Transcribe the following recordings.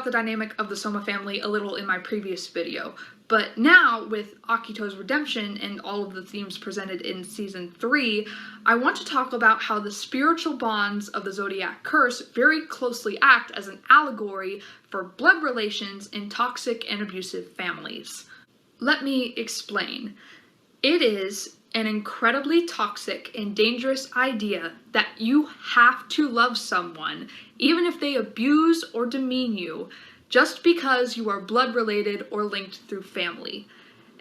about the dynamic of the Soma family a little in my previous video, but now, with Akito's redemption and all of the themes presented in Season 3, I want to talk about how the spiritual bonds of the Zodiac Curse very closely act as an allegory for blood relations in toxic and abusive families. Let me explain. It is an incredibly toxic and dangerous idea that you have to love someone, even if they abuse or demean you, just because you are blood related or linked through family.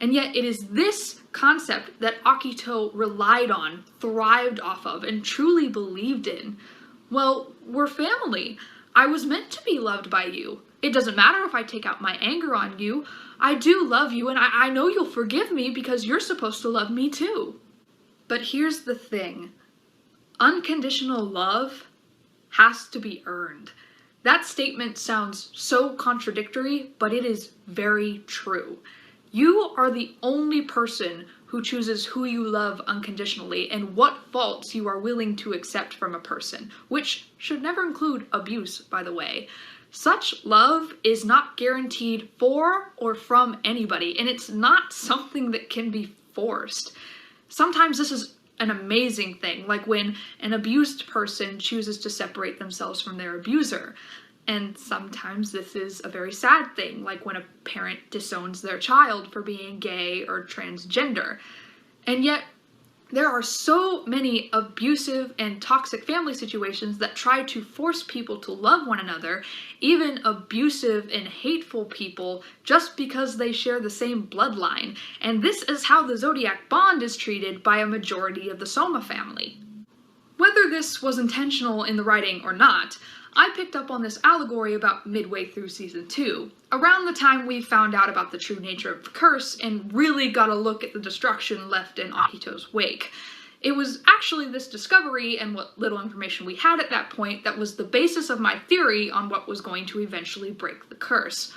And yet it is this concept that Akito relied on, thrived off of, and truly believed in. Well, we're family. I was meant to be loved by you. It doesn't matter if I take out my anger on you. I do love you, and I know you'll forgive me because you're supposed to love me too. But here's the thing. Unconditional love has to be earned. That statement sounds so contradictory, but it is very true. You are the only person who chooses who you love unconditionally and what faults you are willing to accept from a person, which should never include abuse, by the way. Such love is not guaranteed for or from anybody, and it's not something that can be forced. Sometimes this is an amazing thing, like when an abused person chooses to separate themselves from their abuser. And sometimes this is a very sad thing, like when a parent disowns their child for being gay or transgender. And yet, there are so many abusive and toxic family situations that try to force people to love one another, even abusive and hateful people, just because they share the same bloodline. And this is how the Zodiac bond is treated by a majority of the Soma family. Whether this was intentional in the writing or not, I picked up on this allegory about midway through Season 2, around the time we found out about the true nature of the curse and really got a look at the destruction left in Akito's wake. It was actually this discovery and what little information we had at that point that was the basis of my theory on what was going to eventually break the curse.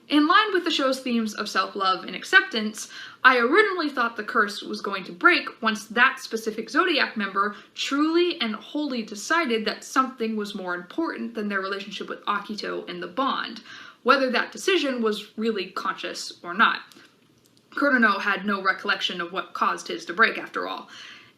In line with the show's themes of self-love and acceptance, I originally thought the curse was going to break once that specific Zodiac member truly and wholly decided that something was more important than their relationship with Akito and the bond, whether that decision was really conscious or not. Kurono had no recollection of what caused his to break, after all.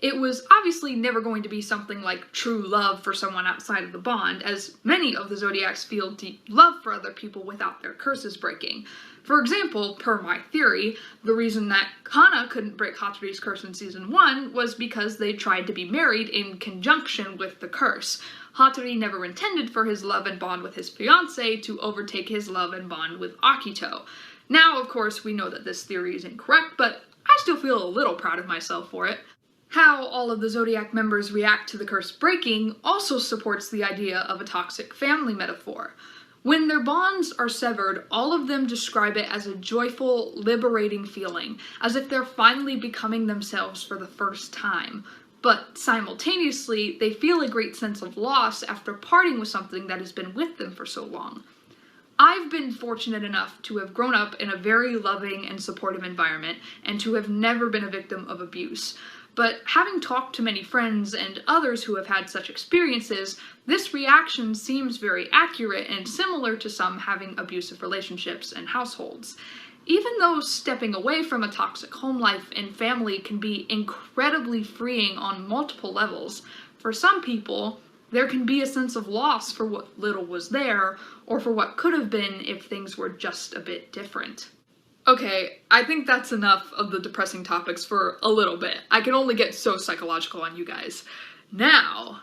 It was obviously never going to be something like true love for someone outside of the bond, as many of the Zodiacs feel deep love for other people without their curses breaking. For example, per my theory, the reason that Hana couldn't break Hatori's curse in Season 1 was because they tried to be married in conjunction with the curse. Hatori never intended for his love and bond with his fiancée to overtake his love and bond with Akito. Now, of course, we know that this theory is incorrect, but I still feel a little proud of myself for it. How all of the Zodiac members react to the curse breaking also supports the idea of a toxic family metaphor. When their bonds are severed, all of them describe it as a joyful, liberating feeling, as if they're finally becoming themselves for the first time. But simultaneously, they feel a great sense of loss after parting with something that has been with them for so long. I've been fortunate enough to have grown up in a very loving and supportive environment, and to have never been a victim of abuse. But having talked to many friends and others who have had such experiences, this reaction seems very accurate and similar to some having abusive relationships and households. Even though stepping away from a toxic home life and family can be incredibly freeing on multiple levels, for some people, there can be a sense of loss for what little was there, or for what could have been if things were just a bit different. Okay, I think that's enough of the depressing topics for a little bit. I can only get so psychological on you guys. Now,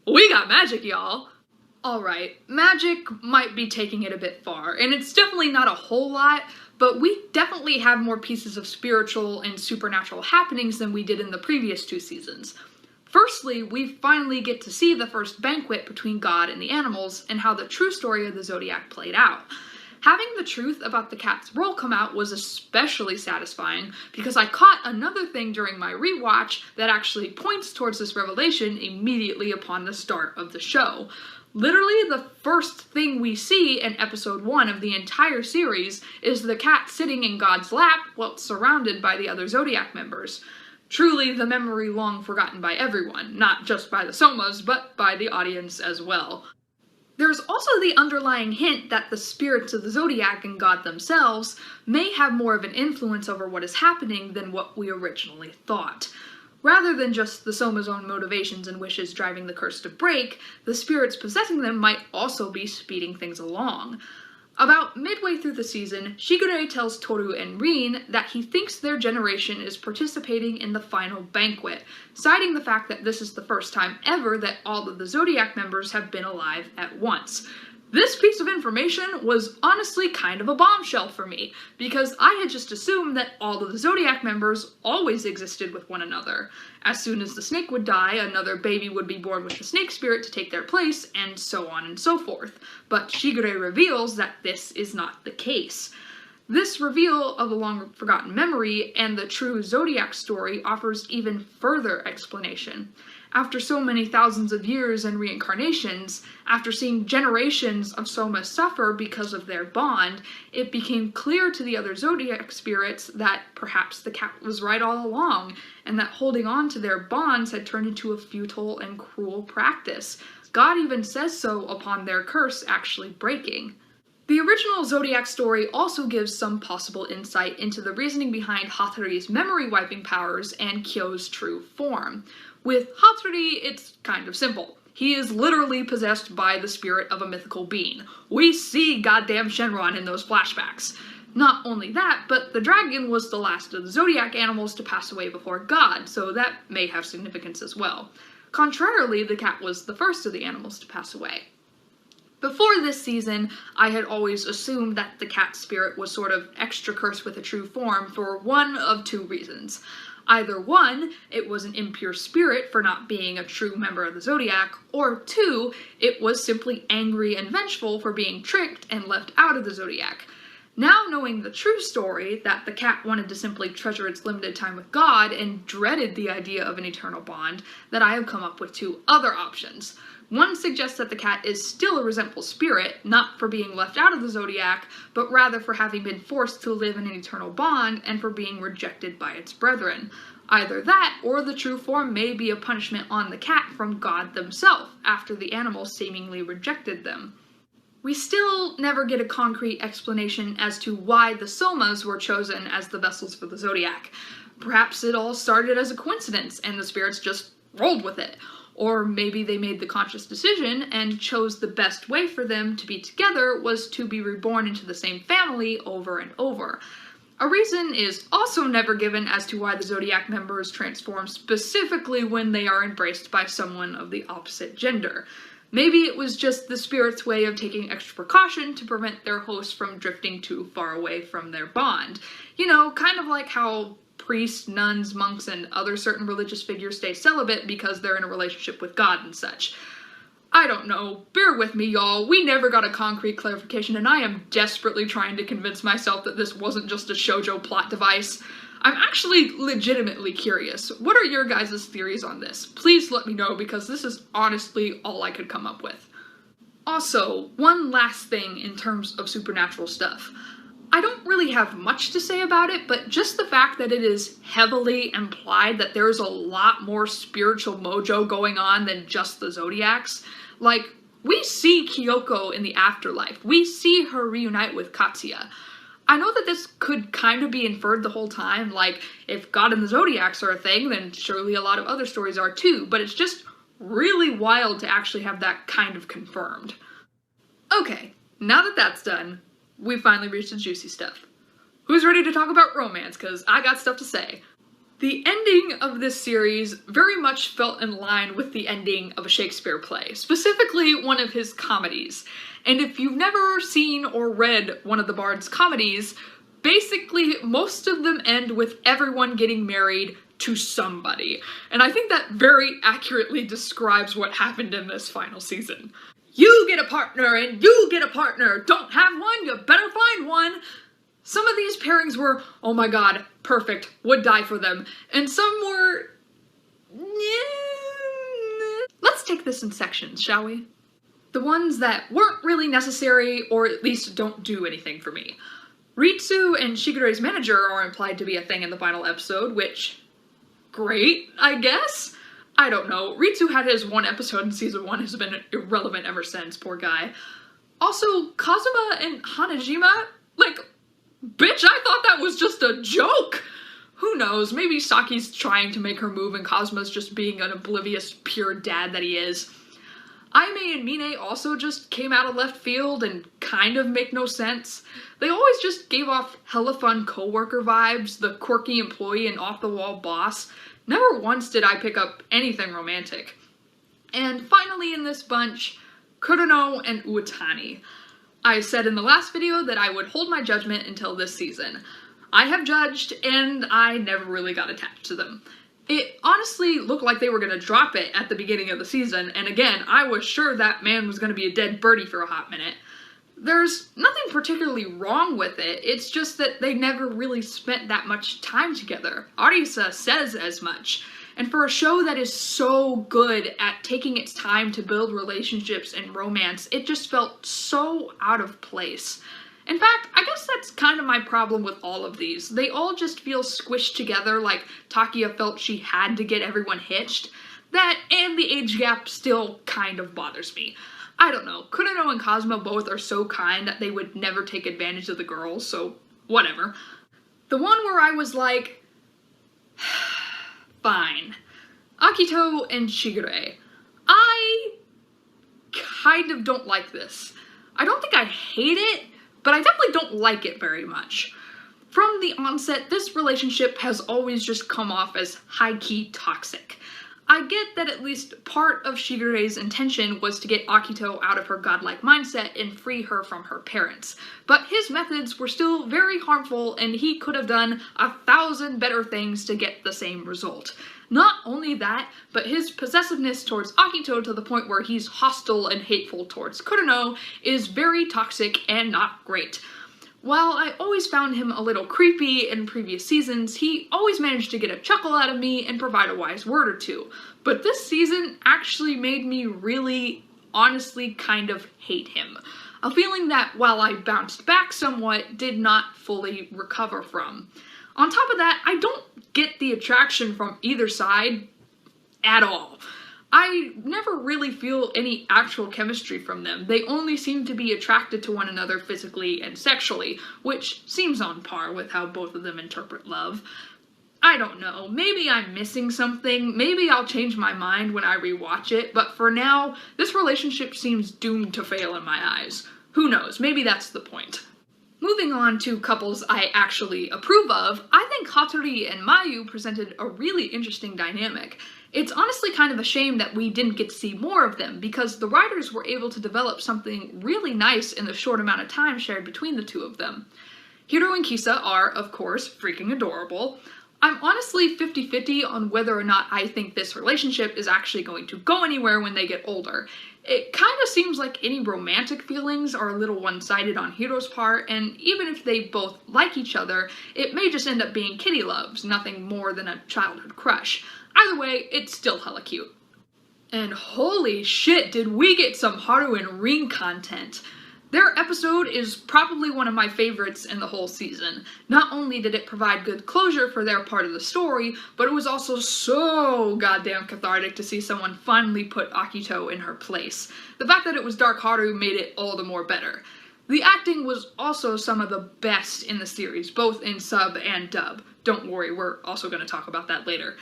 we got magic, y'all! Alright, magic might be taking it a bit far, and it's definitely not a whole lot, but we definitely have more pieces of spiritual and supernatural happenings than we did in the previous 2 seasons. Firstly, we finally get to see the first banquet between God and the animals, and how the true story of the Zodiac played out. Having the truth about the cat's role come out was especially satisfying, because I caught another thing during my rewatch that actually points towards this revelation immediately upon the start of the show. Literally, the first thing we see in episode 1 of the entire series is the cat sitting in God's lap while surrounded by the other Zodiac members. Truly the memory long forgotten by everyone, not just by the Somas, but by the audience as well. There's also the underlying hint that the spirits of the zodiac and God themselves may have more of an influence over what is happening than what we originally thought. Rather than just the Soma's own motivations and wishes driving the curse to break, the spirits possessing them might also be speeding things along. About midway through the season, Shigure tells Toru and Rin that he thinks their generation is participating in the final banquet, citing the fact that this is the first time ever that all of the Zodiac members have been alive at once. This piece of information was honestly kind of a bombshell for me, because I had just assumed that all of the Zodiac members always existed with one another. As soon as the snake would die, another baby would be born with the snake spirit to take their place, and so on and so forth. But Shigure reveals that this is not the case. This reveal of a long-forgotten memory and the true Zodiac story offers even further explanation. After so many thousands of years and reincarnations, after seeing generations of Soma suffer because of their bond, it became clear to the other Zodiac spirits that perhaps the cat was right all along, and that holding on to their bonds had turned into a futile and cruel practice. God even says so upon their curse actually breaking. The original Zodiac story also gives some possible insight into the reasoning behind Hatori's memory-wiping powers and Kyo's true form. With Hatori, it's kind of simple. He is literally possessed by the spirit of a mythical being. We see goddamn Shenron in those flashbacks. Not only that, but the dragon was the last of the Zodiac animals to pass away before God, so that may have significance as well. Contrarily, the cat was the first of the animals to pass away. Before this season, I had always assumed that the cat spirit was sort of extra cursed with a true form for one of two reasons. Either one, it was an impure spirit for not being a true member of the Zodiac, or two, it was simply angry and vengeful for being tricked and left out of the Zodiac. Now knowing the true story, that the cat wanted to simply treasure its limited time with God and dreaded the idea of an eternal bond, that I have come up with two other options. One suggests that the cat is still a resentful spirit, not for being left out of the Zodiac, but rather for having been forced to live in an eternal bond and for being rejected by its brethren. Either that, or the true form may be a punishment on the cat from God themselves, after the animal seemingly rejected them. We still never get a concrete explanation as to why the Somas were chosen as the vessels for the Zodiac. Perhaps it all started as a coincidence, and the spirits just rolled with it. Or maybe they made the conscious decision and chose the best way for them to be together was to be reborn into the same family over and over. A reason is also never given as to why the Zodiac members transform specifically when they are embraced by someone of the opposite gender. Maybe it was just the spirit's way of taking extra precaution to prevent their host from drifting too far away from their bond. You know, kind of like how priests, nuns, monks, and other certain religious figures stay celibate because they're in a relationship with God and such. I don't know. Bear with me, y'all. We never got a concrete clarification, and I am desperately trying to convince myself that this wasn't just a shoujo plot device. I'm actually legitimately curious. What are your guys' theories on this? Please let me know, because this is honestly all I could come up with. Also, one last thing in terms of supernatural stuff. I don't really have much to say about it, but just the fact that it is heavily implied that there's a lot more spiritual mojo going on than just the Zodiacs. Like, we see Kyoko in the afterlife. We see her reunite with Katsuya. I know that this could kind of be inferred the whole time, like, if God and the Zodiacs are a thing, then surely a lot of other stories are too, but it's just really wild to actually have that kind of confirmed. Okay, now that that's done, we finally reached the juicy stuff. Who's ready to talk about romance? Because I got stuff to say. The ending of this series very much felt in line with the ending of a Shakespeare play, specifically one of his comedies. And if you've never seen or read one of the Bard's comedies, basically most of them end with everyone getting married to somebody. And I think that very accurately describes what happened in this final season. You get a partner, and you get a partner. Don't have one, you better find one. Some of these pairings were, oh my god, perfect, would die for them. And some were... Let's take this in sections, shall we? The ones that weren't really necessary, or at least don't do anything for me. Ritsu and Shigure's manager are implied to be a thing in the final episode, which... great, I guess? I don't know. Ritsu had his one episode in season 1, has been irrelevant ever since, poor guy. Also, Kazuma and Hanajima, like, bitch, I thought that was just a joke! Who knows, maybe Saki's trying to make her move and Kazuma's just being an oblivious, pure dad that he is. Aime and Mine also just came out of left field and kind of make no sense. They always just gave off hella fun co-worker vibes, the quirky employee and off-the-wall boss. Never once did I pick up anything romantic. And finally in this bunch, Kurono and Uotani. I said in the last video that I would hold my judgment until this season. I have judged, and I never really got attached to them. It honestly looked like they were going to drop it at the beginning of the season, and again, I was sure that man was going to be a dead birdie for a hot minute. There's nothing particularly wrong with it, it's just that they never really spent that much time together. Arisa says as much. And for a show that is so good at taking its time to build relationships and romance, it just felt so out of place. In fact, I guess that's kind of my problem with all of these. They all just feel squished together like Takia felt she had to get everyone hitched. That and the age gap still kind of bothers me. I don't know, Kurono and Kazuma both are so kind that they would never take advantage of the girls, so whatever. The one where I was like, fine. Akito and Shigure. I kind of don't like this. I don't think I hate it, but I definitely don't like it very much. From the onset, this relationship has always just come off as high-key toxic. I get that at least part of Shigure's intention was to get Akito out of her godlike mindset and free her from her parents, but his methods were still very harmful and he could have done 1,000 better things to get the same result. Not only that, but his possessiveness towards Akito to the point where he's hostile and hateful towards Kurono is very toxic and not great. While I always found him a little creepy in previous seasons, he always managed to get a chuckle out of me and provide a wise word or two. But this season actually made me really, honestly kind of hate him. A feeling that, while I bounced back somewhat, did not fully recover from. On top of that, I don't get the attraction from either side at all. I never really feel any actual chemistry from them. They only seem to be attracted to one another physically and sexually, which seems on par with how both of them interpret love. I don't know, maybe I'm missing something, maybe I'll change my mind when I rewatch it, but for now, this relationship seems doomed to fail in my eyes. Who knows, maybe that's the point. Moving on to couples I actually approve of, I think Hatori and Mayu presented a really interesting dynamic. It's honestly kind of a shame that we didn't get to see more of them, because the writers were able to develop something really nice in the short amount of time shared between the two of them. Hiro and Kisa are, of course, freaking adorable. I'm honestly 50-50 on whether or not I think this relationship is actually going to go anywhere when they get older. It kind of seems like any romantic feelings are a little one-sided on Hiro's part, and even if they both like each other, it may just end up being kitty loves, nothing more than a childhood crush. Either way, it's still hella cute. And holy shit, did we get some Haru and Rin content! Their episode is probably one of my favorites in the whole season. Not only did it provide good closure for their part of the story, but it was also so goddamn cathartic to see someone finally put Akito in her place. The fact that it was Dark Haru made it all the more better. The acting was also some of the best in the series, both in sub and dub. Don't worry, we're also going to talk about that later.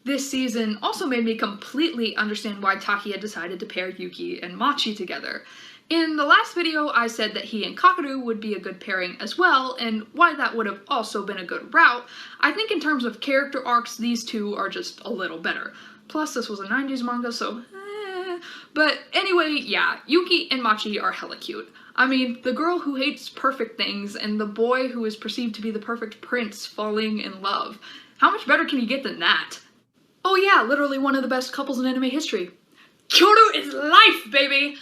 This season also made me completely understand why Takia decided to pair Yuki and Machi together. In the last video, I said that he and Kakeru would be a good pairing as well, and why that would have also been a good route. I think in terms of character arcs, these two are just a little better. Plus, this was a 90s manga, so But anyway, yeah, Yuki and Machi are hella cute. I mean, the girl who hates perfect things, and the boy who is perceived to be the perfect prince falling in love. How much better can you get than that? Oh yeah, literally one of the best couples in anime history. Kyoru is life, baby!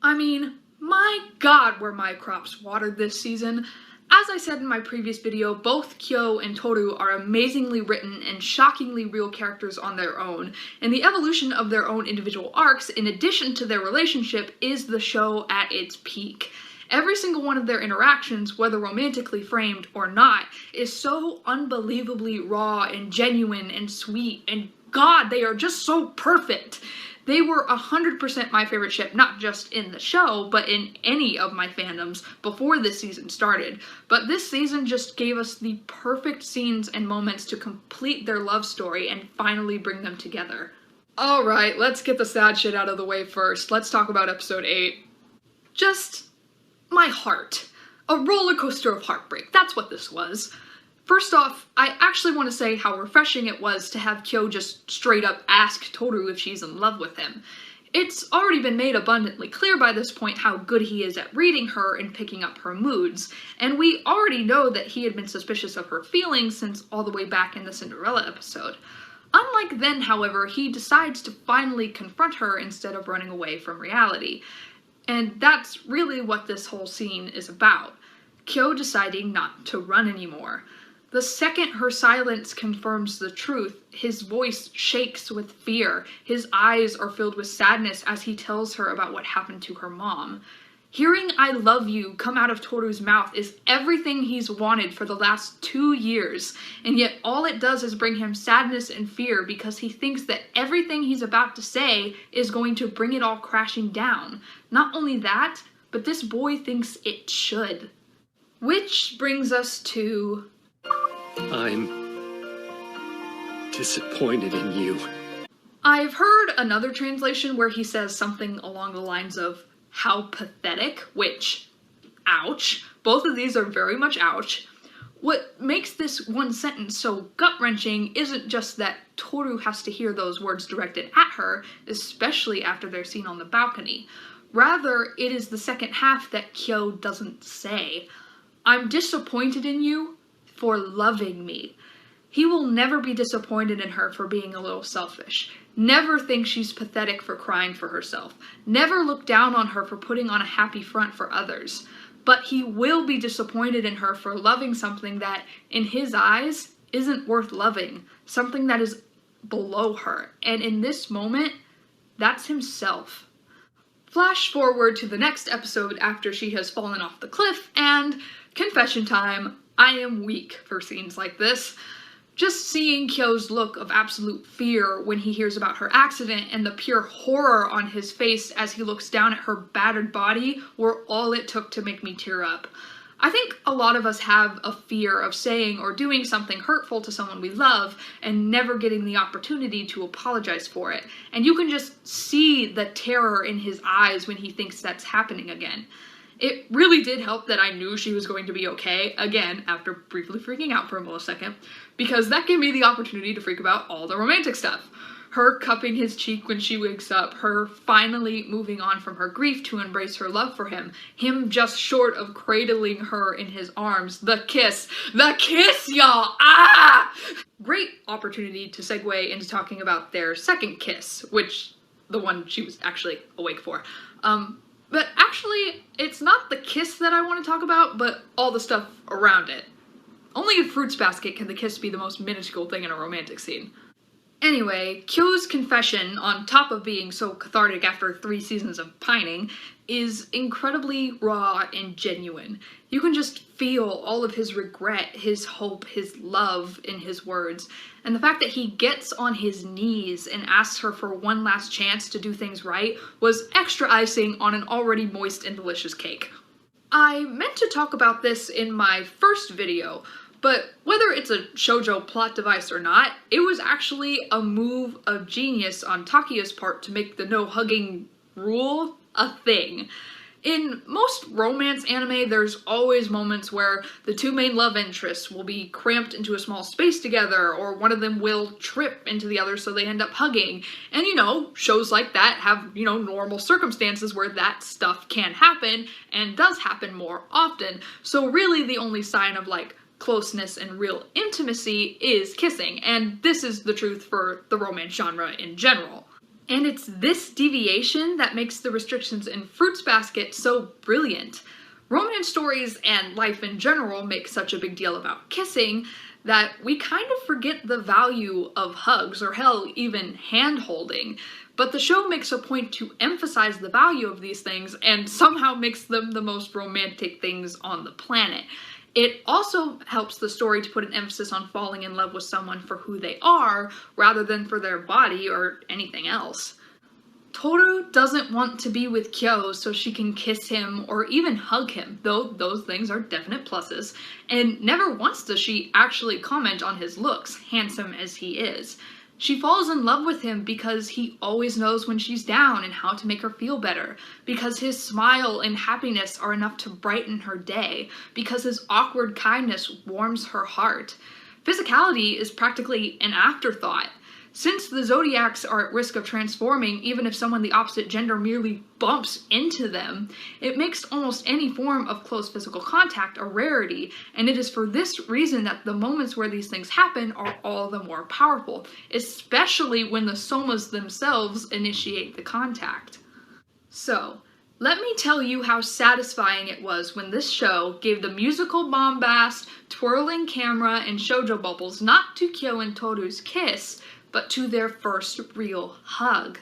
I mean, my god were my crops watered this season. As I said in my previous video, both Kyo and Toru are amazingly written and shockingly real characters on their own, and the evolution of their own individual arcs, in addition to their relationship, is the show at its peak. Every single one of their interactions, whether romantically framed or not, is so unbelievably raw and genuine and sweet and god, they are just so perfect. They were 100% my favorite ship, not just in the show, but in any of my fandoms before this season started. But this season just gave us the perfect scenes and moments to complete their love story and finally bring them together. Alright, let's get the sad shit out of the way first. Let's talk about episode 8. Just my heart. A roller coaster of heartbreak. That's what this was. First off, I actually want to say how refreshing it was to have Kyo just straight up ask Toru if she's in love with him. It's already been made abundantly clear by this point how good he is at reading her and picking up her moods, and we already know that he had been suspicious of her feelings since all the way back in the Cinderella episode. Unlike then, however, he decides to finally confront her instead of running away from reality. And that's really what this whole scene is about. Kyo deciding not to run anymore. The second her silence confirms the truth, his voice shakes with fear. His eyes are filled with sadness as he tells her about what happened to her mom. Hearing "I love you" come out of Toru's mouth is everything he's wanted for the last 2 years, and yet all it does is bring him sadness and fear because he thinks that everything he's about to say is going to bring it all crashing down. Not only that, but this boy thinks it should. Which brings us to... I'm disappointed in you. I've heard another translation where he says something along the lines of, "How pathetic," which, ouch. Both of these are very much ouch. What makes this one sentence so gut-wrenching isn't just that Toru has to hear those words directed at her, especially after their scene on the balcony. Rather, it is the second half that Kyo doesn't say. "I'm disappointed in you for loving me." He will never be disappointed in her for being a little selfish. Never think she's pathetic for crying for herself. Never look down on her for putting on a happy front for others. But he will be disappointed in her for loving something that, in his eyes, isn't worth loving. Something that is below her. And in this moment, that's himself. Flash forward to the next episode after she has fallen off the cliff, and confession time, I am weak for scenes like this. Just seeing Kyo's look of absolute fear when he hears about her accident and the pure horror on his face as he looks down at her battered body were all it took to make me tear up. I think a lot of us have a fear of saying or doing something hurtful to someone we love and never getting the opportunity to apologize for it. And you can just see the terror in his eyes when he thinks that's happening again. It really did help that I knew she was going to be okay, again, after briefly freaking out for a millisecond, because that gave me the opportunity to freak about all the romantic stuff. Her cupping his cheek when she wakes up, her finally moving on from her grief to embrace her love for him, him just short of cradling her in his arms, the kiss, y'all, ah! Great opportunity to segue into talking about their second kiss, which, the one she was actually awake for. But actually, it's not the kiss that I want to talk about, but all the stuff around it. Only in Fruits Basket can the kiss be the most minuscule thing in a romantic scene. Anyway, Kyo's confession, on top of being so cathartic after 3 seasons of pining, is incredibly raw and genuine. You can just feel all of his regret, his hope, his love in his words. And the fact that he gets on his knees and asks her for one last chance to do things right was extra icing on an already moist and delicious cake. I meant to talk about this in my first video, but whether it's a shoujo plot device or not, it was actually a move of genius on Takiya's part to make the no hugging rule a thing. In most romance anime, there's always moments where the 2 main love interests will be cramped into a small space together, or one of them will trip into the other so they end up hugging. And shows like that have, normal circumstances where that stuff can happen, and does happen more often. So really the only sign of, closeness and real intimacy is kissing, and this is the truth for the romance genre in general. And it's this deviation that makes the restrictions in Fruits Basket so brilliant. Romance stories and life in general make such a big deal about kissing that we kind of forget the value of hugs, or hell, even hand-holding. But the show makes a point to emphasize the value of these things and somehow makes them the most romantic things on the planet. It also helps the story to put an emphasis on falling in love with someone for who they are, rather than for their body or anything else. Toru doesn't want to be with Kyo so she can kiss him or even hug him, though those things are definite pluses, and never once does she actually comment on his looks, handsome as he is. She falls in love with him because he always knows when she's down and how to make her feel better, because his smile and happiness are enough to brighten her day, because his awkward kindness warms her heart. Physicality is practically an afterthought. Since the zodiacs are at risk of transforming even if someone the opposite gender merely bumps into them, it makes almost any form of close physical contact a rarity, and it is for this reason that the moments where these things happen are all the more powerful, especially when the somas themselves initiate the contact. So, let me tell you how satisfying it was when this show gave the musical bombast, twirling camera, and shoujo bubbles not to Kyo and Toru's kiss, but to their first real hug.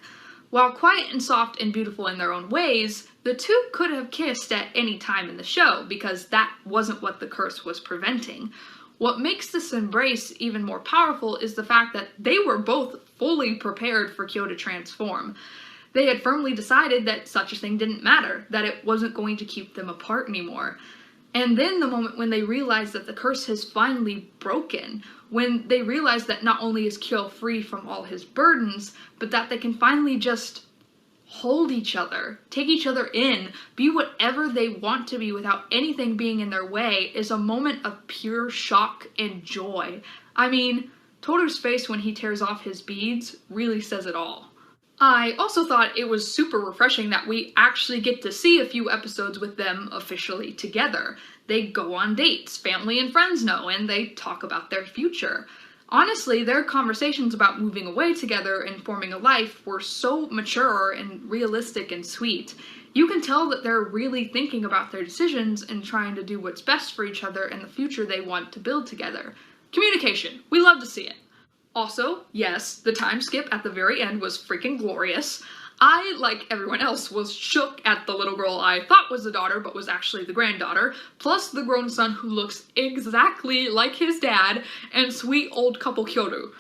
While quiet and soft and beautiful in their own ways, the two could have kissed at any time in the show, because that wasn't what the curse was preventing. What makes this embrace even more powerful is the fact that they were both fully prepared for Kyo to transform. They had firmly decided that such a thing didn't matter, that it wasn't going to keep them apart anymore. And then the moment when they realized that the curse has finally broken, when they realize that not only is Kyo free from all his burdens, but that they can finally just hold each other, take each other in, be whatever they want to be without anything being in their way, is a moment of pure shock and joy. I mean, Toru's face when he tears off his beads really says it all. I also thought it was super refreshing that we actually get to see a few episodes with them officially together. They go on dates, family and friends know, and they talk about their future. Honestly, their conversations about moving away together and forming a life were so mature and realistic and sweet. You can tell that they're really thinking about their decisions and trying to do what's best for each other and the future they want to build together. Communication. We love to see it. Also, yes, the time skip at the very end was freaking glorious. I, like everyone else, was shook at the little girl I thought was the daughter but was actually the granddaughter, plus the grown son who looks exactly like his dad, and sweet old couple Kyoru.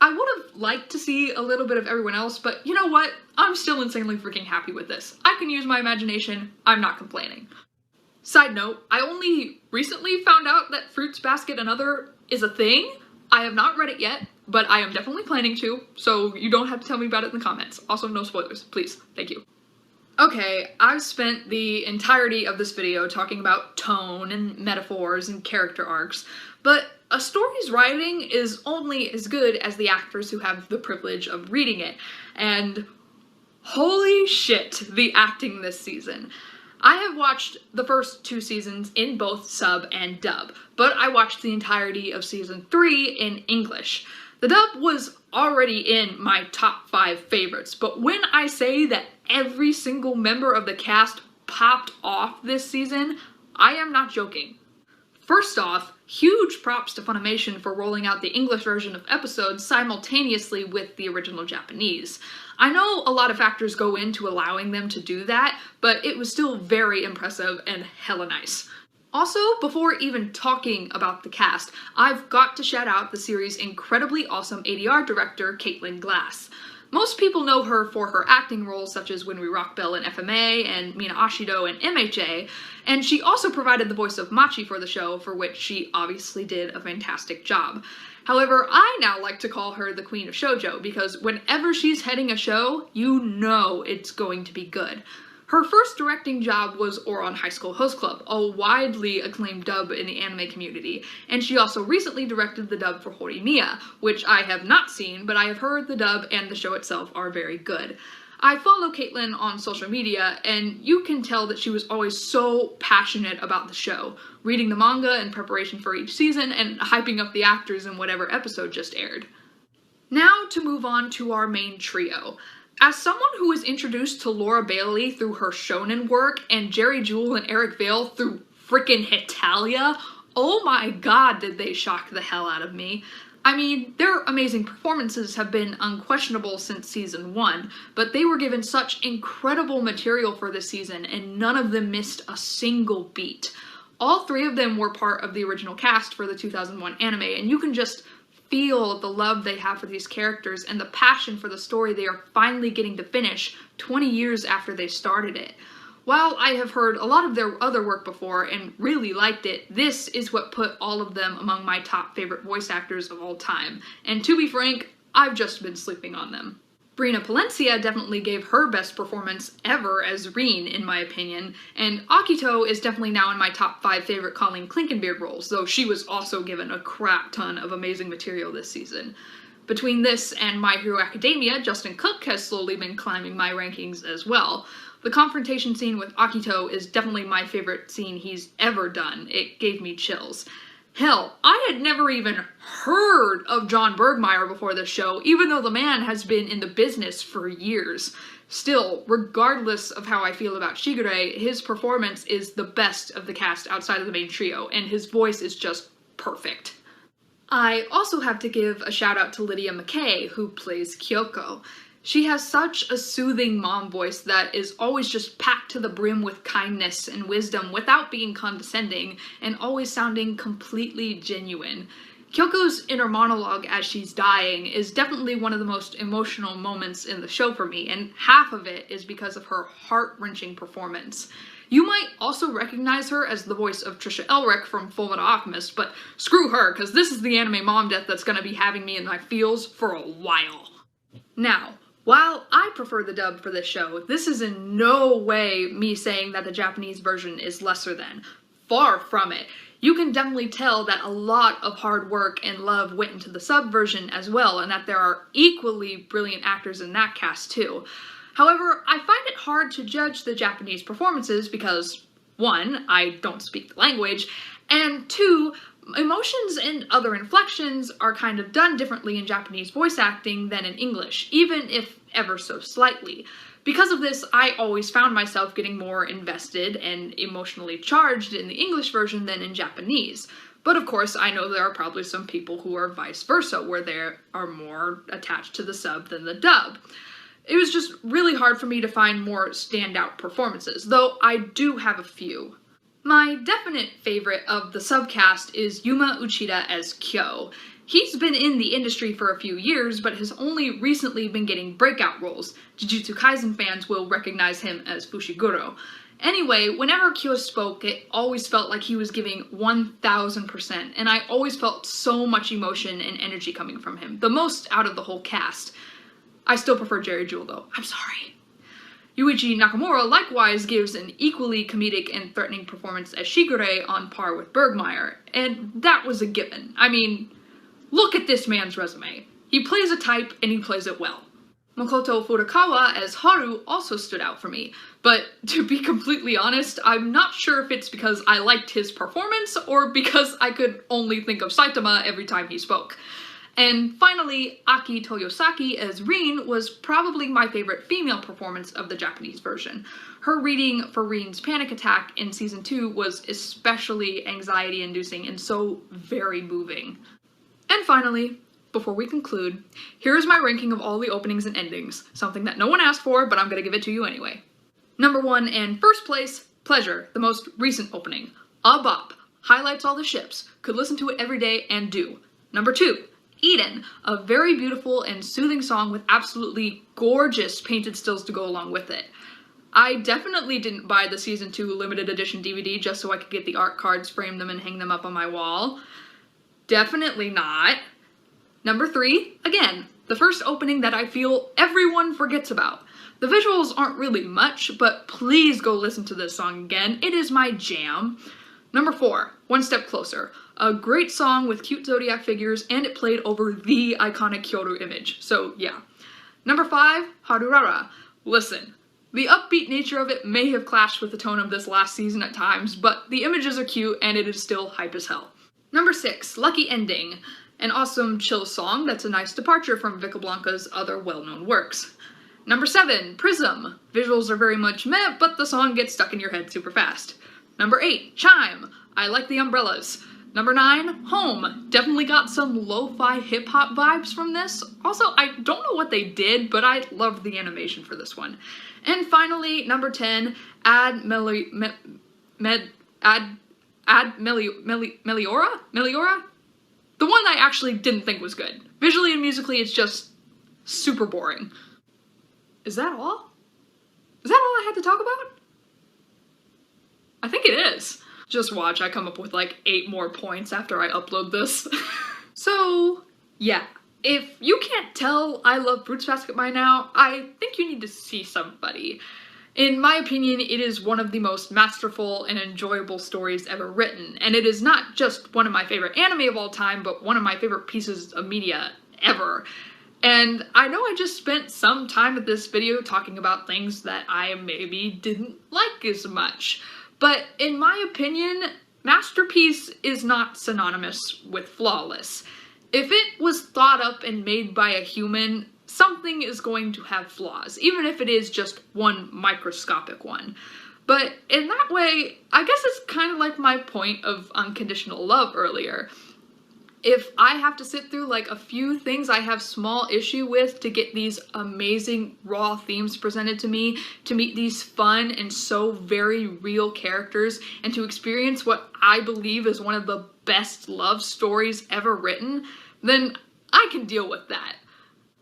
I would have liked to see a little bit of everyone else, but you know what? I'm still insanely freaking happy with this. I can use my imagination, I'm not complaining. Side note, I only recently found out that Fruits Basket and Other is a thing. I have not read it yet, but I am definitely planning to, so you don't have to tell me about it in the comments. Also, no spoilers, please. Thank you. Okay, I've spent the entirety of this video talking about tone and metaphors and character arcs, but a story's writing is only as good as the actors who have the privilege of reading it, and holy shit, the acting this season. I have watched the first 2 seasons in both sub and dub, but I watched the entirety of season 3 in English. The dub was already in my top 5 favorites, but when I say that every single member of the cast popped off this season, I am not joking. First off, huge props to Funimation for rolling out the English version of episodes simultaneously with the original Japanese. I know a lot of factors go into allowing them to do that, but it was still very impressive and hella nice. Also, before even talking about the cast, I've got to shout out the series' incredibly awesome ADR director, Caitlin Glass. Most people know her for her acting roles such as When We Rock Bell in FMA and Mina Ashido in MHA, and she also provided the voice of Machi for the show, for which she obviously did a fantastic job. However, I now like to call her the Queen of Shoujo, because whenever she's heading a show, you know it's going to be good. Her first directing job was Ouran High School Host Club, a widely acclaimed dub in the anime community, and she also recently directed the dub for Horimiya, which I have not seen, but I have heard the dub and the show itself are very good. I follow Caitlin on social media, and you can tell that she was always so passionate about the show, reading the manga in preparation for each season and hyping up the actors in whatever episode just aired. Now to move on to our main trio. As someone who was introduced to Laura Bailey through her shonen work and Jerry Jewell and Eric Vale through frickin' Hetalia, oh my god did they shock the hell out of me. I mean, their amazing performances have been unquestionable since season 1, but they were given such incredible material for this season and none of them missed a single beat. All three of them were part of the original cast for the 2001 anime, and you can just feel the love they have for these characters and the passion for the story they are finally getting to finish 20 years after they started it. While I have heard a lot of their other work before and really liked it, this is what put all of them among my top favorite voice actors of all time. And to be frank, I've just been sleeping on them. Brina Palencia definitely gave her best performance ever as Rin, in my opinion, and Akito is definitely now in my top 5 favorite Colleen Clinkenbeard roles, though she was also given a crap ton of amazing material this season. Between this and My Hero Academia, Justin Cook has slowly been climbing my rankings as well. The confrontation scene with Akito is definitely my favorite scene he's ever done. It gave me chills. Hell, I had never even heard of John Bergmeyer before this show, even though the man has been in the business for years. Still, regardless of how I feel about Shigure, his performance is the best of the cast outside of the main trio, and his voice is just perfect. I also have to give a shout out to Lydia McKay, who plays Kyoko. She has such a soothing mom voice that is always just packed to the brim with kindness and wisdom without being condescending and always sounding completely genuine. Kyoko's inner monologue as she's dying is definitely one of the most emotional moments in the show for me, and half of it is because of her heart-wrenching performance. You might also recognize her as the voice of Trisha Elric from Fullmetal Alchemist, but screw her, because this is the anime mom death that's gonna be having me in my feels for a while. Now, while I prefer the dub for this show, this is in no way me saying that the Japanese version is lesser than. Far from it. You can definitely tell that a lot of hard work and love went into the sub version as well, and that there are equally brilliant actors in that cast too. However, I find it hard to judge the Japanese performances because, 1, I don't speak the language, and 2, emotions and other inflections are kind of done differently in Japanese voice acting than in English, even if ever so slightly. Because of this, I always found myself getting more invested and emotionally charged in the English version than in Japanese. But of course, I know there are probably some people who are vice versa, where they are more attached to the sub than the dub. It was just really hard for me to find more standout performances, though I do have a few. My definite favorite of the subcast is Yuma Uchida as Kyo. He's been in the industry for a few years, but has only recently been getting breakout roles. Jujutsu Kaisen fans will recognize him as Fushiguro. Anyway, whenever Kyo spoke, it always felt like he was giving 1000%, and I always felt so much emotion and energy coming from him, the most out of the whole cast. I still prefer Jerry Jewell though, I'm sorry. Yuichi Nakamura likewise gives an equally comedic and threatening performance as Shigure on par with Bergmeyer, and that was a given. I mean, look at this man's resume. He plays a type and he plays it well. Makoto Furukawa as Haru also stood out for me, but to be completely honest, I'm not sure if it's because I liked his performance or because I could only think of Saitama every time he spoke. And finally, Aki Toyosaki as Rin was probably my favorite female performance of the Japanese version. Her reading for Rin's panic attack in season 2 was especially anxiety-inducing and so very moving. And finally, before we conclude, here's my ranking of all the openings and endings, something that no one asked for, but I'm gonna give it to you anyway. Number 1 and first place, Pleasure, the most recent opening. A bop, highlights all the ships, could listen to it every day and do. Number 2, Eden, a very beautiful and soothing song with absolutely gorgeous painted stills to go along with it. I definitely didn't buy the season 2 limited edition DVD just so I could get the art cards, frame them, and hang them up on my wall. Definitely not. Number 3, again, the first opening that I feel everyone forgets about. The visuals aren't really much, but please go listen to this song again. It is my jam. Number 4, One Step Closer. A great song with cute zodiac figures, and it played over the iconic Kyoto image, so yeah. Number 5, Harurara. Listen, the upbeat nature of it may have clashed with the tone of this last season at times, but the images are cute and it is still hype as hell. Number 6, Lucky Ending. An awesome chill song that's a nice departure from Vicablanca's other well-known works. Number 7, Prism. Visuals are very much meh, but the song gets stuck in your head super fast. Number 8, Chime. I like the umbrellas. Number 9, Home. Definitely got some lo-fi hip-hop vibes from this. Also, I don't know what they did, but I loved the animation for this one. And finally, number 10, Meliora? The one I actually didn't think was good. Visually and musically, it's just super boring. Is that all? Is that all I had to talk about? I think it is. Just watch, I come up with like 8 more points after I upload this. So, yeah. If you can't tell I love Fruits Basket by now, I think you need to see somebody. In my opinion, it is one of the most masterful and enjoyable stories ever written, and it is not just one of my favorite anime of all time, but one of my favorite pieces of media ever. And I know I just spent some time with this video talking about things that I maybe didn't like as much, but in my opinion, masterpiece is not synonymous with flawless. If it was thought up and made by a human, something is going to have flaws, even if it is just one microscopic one. But in that way, I guess it's kind of like my point of unconditional love earlier. If I have to sit through like a few things I have small issue with to get these amazing raw themes presented to me, to meet these fun and so very real characters, and to experience what I believe is one of the best love stories ever written, then I can deal with that.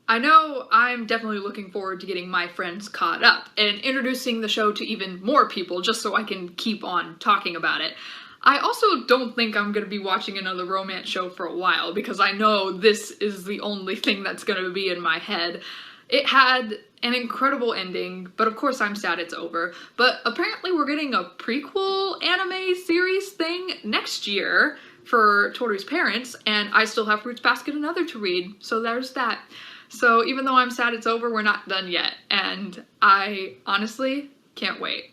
I know I'm definitely looking forward to getting my friends caught up and introducing the show to even more people just so I can keep on talking about it. I also don't think I'm going to be watching another romance show for a while because I know this is the only thing that's going to be in my head. It had an incredible ending, but of course I'm sad it's over. But apparently we're getting a prequel anime series thing next year for Tori's parents, and I still have Fruits Basket another to read, so there's that. So even though I'm sad it's over, we're not done yet, and I honestly can't wait.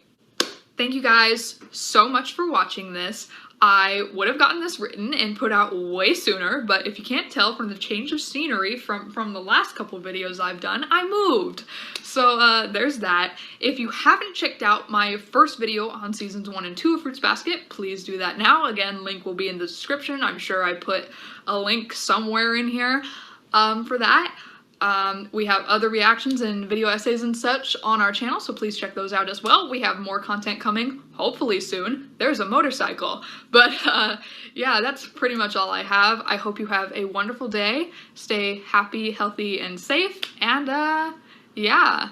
Thank you guys so much for watching this. I would have gotten this written and put out way sooner, but if you can't tell from the change of scenery from the last couple of videos I've done, I moved. So there's that. If you haven't checked out my first video on seasons 1 and 2 of Fruits Basket, please do that now. Again, link will be in the description. I'm sure I put a link somewhere in here for that. We have other reactions and video essays and such on our channel, so please check those out as well. We have more content coming, hopefully soon. There's a motorcycle. But yeah, that's pretty much all I have. I hope you have a wonderful day. Stay happy, healthy, and safe, and yeah.